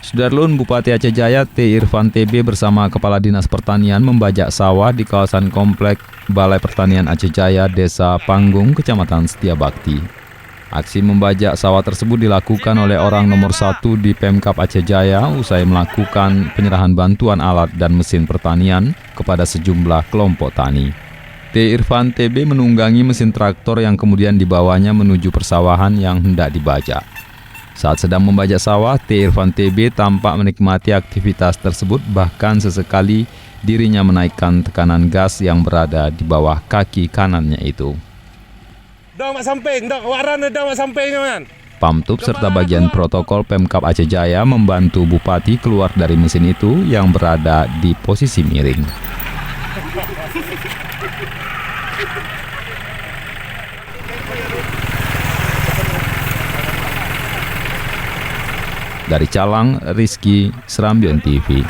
Sudarlun Bupati Aceh Jaya T. Irfan TB bersama Kepala Dinas Pertanian membajak sawah di kawasan Komplek Balai Pertanian Aceh Jaya, Desa Panggung, Kecamatan Setiabakti. Aksi membajak sawah tersebut dilakukan oleh orang nomor 1 di Pemkab Aceh Jaya usai melakukan penyerahan bantuan alat dan mesin pertanian kepada sejumlah kelompok tani. T. Irfan TB menunggangi mesin traktor yang kemudian dibawanya menuju persawahan yang hendak dibajak. Saat sedang membajak sawah, T. Irfan TB tampak menikmati aktivitas tersebut, bahkan sesekali dirinya menaikkan tekanan gas yang berada di bawah kaki kanannya itu. Pamtub serta bagian protokol Pemkab Aceh Jaya membantu Bupati keluar dari mesin itu yang berada di posisi miring. Dari Calang, Rizky, Serambion TV.